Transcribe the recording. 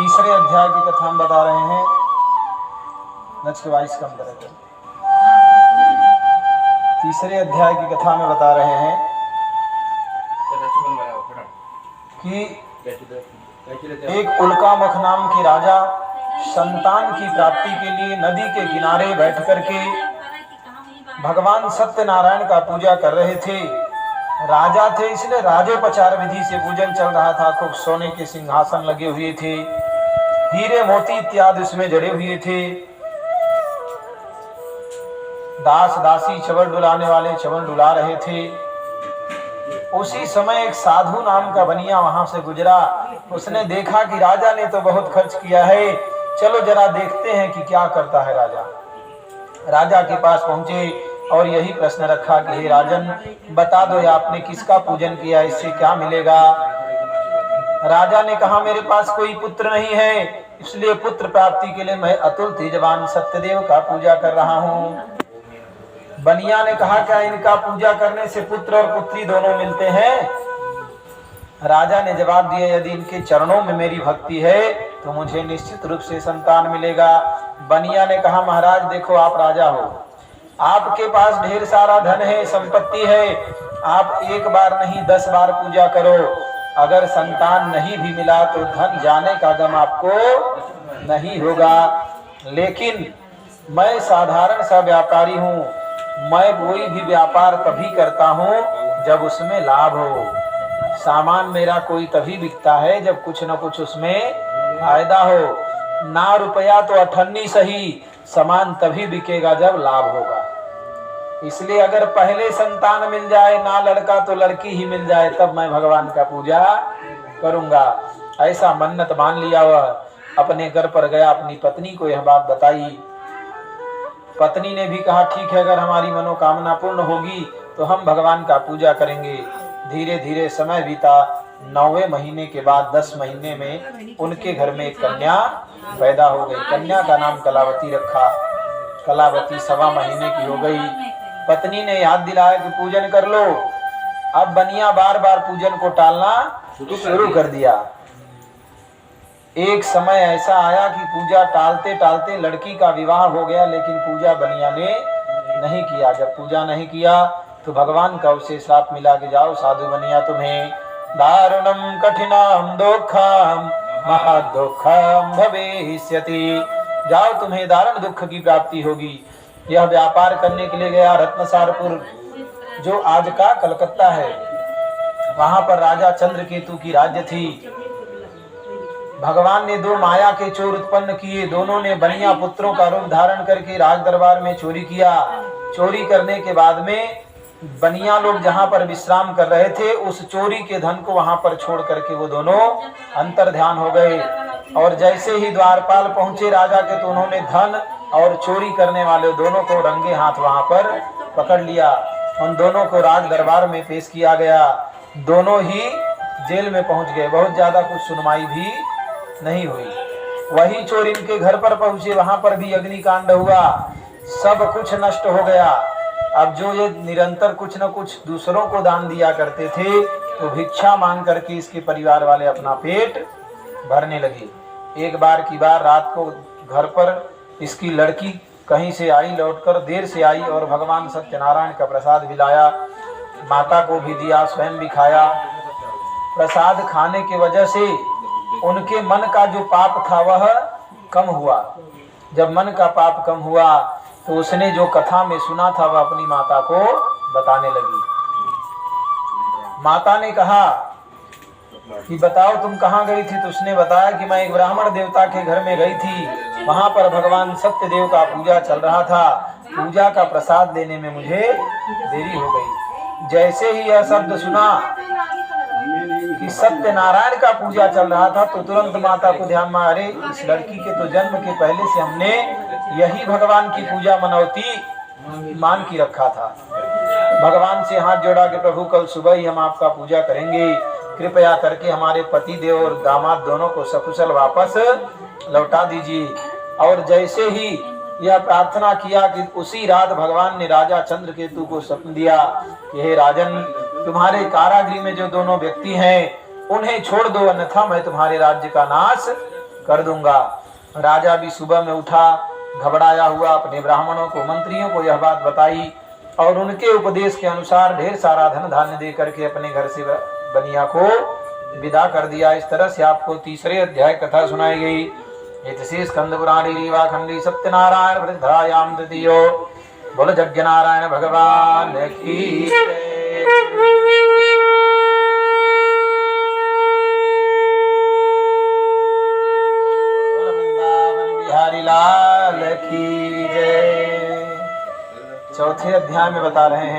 तीसरे अध्याय की कथा हम बता रहे हैं। नच के वाइस कम करें। तीसरे अध्याय की कथा में बता रहे हैं कि एक उल्कामुख नाम के राजा संतान की प्राप्ति के लिए नदी के किनारे बैठ करके भगवान सत्यनारायण का पूजा कर रहे थे। राजा थे इसलिए राजोपचार विधि से पूजन चल रहा था। खूब सोने के सिंहासन लगे हुए थे, हीरे मोती इत्यादि उसमें जड़े हुए थे। दास दासी चवन डुलाने वाले चवन डुला रहे थे। उसी समय एक साधु नाम का बनिया वहां से गुजरा। उसने देखा कि राजा ने तो बहुत खर्च किया है, चलो जरा देखते हैं कि क्या करता है राजा। राजा के पास पहुंचे और यही प्रश्न रखा कि हे राजन, बता दो आपने किसका पूजन किया, इससे क्या मिलेगा। राजा ने कहा मेरे पास कोई पुत्र नहीं है, इसलिए पुत्र प्राप्ति के लिए मैं अतुल तेजवान सत्यदेव का पूजा कर रहा हूँ। बनिया ने कहा क्या इनका पूजा करने से पुत्र और पुत्री दोनों मिलते हैं। राजा ने जवाब दिया यदि इनके चरणों में मेरी भक्ति है तो मुझे निश्चित रूप से संतान मिलेगा। बनिया ने कहा महाराज देखो आप राजा हो, आपके पास ढेर सारा धन है, संपत्ति है, आप एक बार नहीं 10 बार पूजा करो, अगर संतान नहीं भी मिला तो धन जाने का गम आपको नहीं होगा। लेकिन मैं साधारण सा व्यापारी हूँ, मैं कोई भी व्यापार तभी करता हूँ जब उसमें लाभ हो। सामान मेरा कोई तभी बिकता है जब कुछ न कुछ उसमें फायदा हो। ना रुपया तो अठन्नी सही, सामान तभी बिकेगा जब लाभ होगा। इसलिए अगर पहले संतान मिल जाए, ना लड़का तो लड़की ही मिल जाए, तब मैं भगवान का पूजा करूंगा। ऐसा मन्नत मान लिया। वह अपने घर पर गया, अपनी पत्नी को यह बात बताई। पत्नी ने भी कहा ठीक है, अगर हमारी मनोकामना पूर्ण होगी तो हम भगवान का पूजा करेंगे। धीरे धीरे समय बीता। 9वें महीने के बाद 10 महीने में उनके घर में एक कन्या पैदा हो गई। कन्या का नाम कलावती रखा। कलावती 1.25 महीने की हो गई। पत्नी ने याद दिलाया कि पूजन कर लो। अब बनिया बार बार पूजन को टालना शुरू कर दिया। एक समय ऐसा आया कि पूजा टालते टालते लड़की का विवाह हो गया, लेकिन पूजा बनिया ने नहीं किया। जब पूजा नहीं किया तो भगवान का उसे श्राप मिला कि जाओ साधु बनिया, तुम्हें दारुणम कठिनम दुःखम महादुःखम भविष्यति, जाओ तुम्हें दारुण दुख की प्राप्ति होगी। यह व्यापार करने के लिए गया रत्नसारपुर, जो आज का कलकत्ता है। वहां पर राजा चंद्रकेतु की राज्य थी। भगवान ने 2 माया के चोर उत्पन्न किए। दोनों ने बनिया पुत्रों का रूप धारण करके राज दरबार में चोरी किया। चोरी करने के बाद में बनिया लोग जहां पर विश्राम कर रहे थे, उस चोरी के धन को वहां पर छोड़ करके वो दोनों अंतर ध्यान हो गए। और जैसे ही द्वारपाल पहुंचे राजा के, तो उन्होंने धन और चोरी करने वाले दोनों को रंगे हाथ वहां पर पकड़ लिया। उन दोनों को राज दरबार में पेश किया गया। दोनों ही जेल में पहुंच गए। बहुत ज्यादा कुछ सुनवाई भी नहीं हुई। वही चोर इनके घर पर पहुंचे, वहां पर भी अग्निकांड हुआ, सब कुछ नष्ट हो गया। अब जो ये निरंतर कुछ न कुछ दूसरों को दान दिया करते थे, तो भिक्षा मांग करके इसके परिवार वाले अपना पेट भरने लगे। एक बार की बार रात को घर पर इसकी लड़की कहीं से आई, लौटकर देर से आई और भगवान सत्यनारायण का प्रसाद भी लाया। माता को भी दिया, स्वयं भी खाया। प्रसाद खाने की वजह से उनके मन का जो पाप था वह कम हुआ। जब मन का पाप कम हुआ तो उसने जो कथा में सुना था वह अपनी माता को बताने लगी। माता ने कहा कि बताओ तुम कहाँ गई थी। तो उसने बताया कि मैं एक ब्राह्मण देवता के घर में गई थी, वहां पर भगवान सत्यदेव का पूजा चल रहा था। पूजा का प्रसाद देने में मुझे देरी हो गई। जैसे ही यह शब्द सुना कि सत्यनारायण का पूजा चल रहा था, तो तुरंत माता को ध्यान में, अरे इस लड़की के तो जन्म के पहले से हमने यही भगवान की पूजा मनौती मान की रखा था। भगवान से हाथ जोड़ा कि प्रभु कल सुबह ही हम आपका पूजा करेंगे, कृपया करके हमारे पति देव और दामाद दोनों को सकुशल वापस लौटा दीजिए। और जैसे ही यह प्रार्थना किया कि उसी रात भगवान ने राजा चंद्रकेतु को स्वप्न दिया कि हे राजन, तुम्हारे कारागृह में जो दोनों व्यक्ति हैं उन्हें छोड़ दो, अन्यथा मैं तुम्हारे राज्य का नाश कर दूंगा। राजा भी सुबह में उठा, घबराया हुआ, अपने ब्राह्मणों को, मंत्रियों को यह बात बताई और उनके उपदेश के अनुसार ढेर सारा धन धान्य दे करके अपने घर से बनिया को विदा कर दिया। इस तरह से आपको तीसरे अध्याय कथा सुनाई गई। इति स्कंद पुराणी रीवा खंडी सत्यनारायण वृद्धायाम तृतीयो। बोल यज्ञ नारायण भगवान की जय। बोल वृंदावन बिहारी लाल की जय। चौथे अध्याय में बता रहे हैं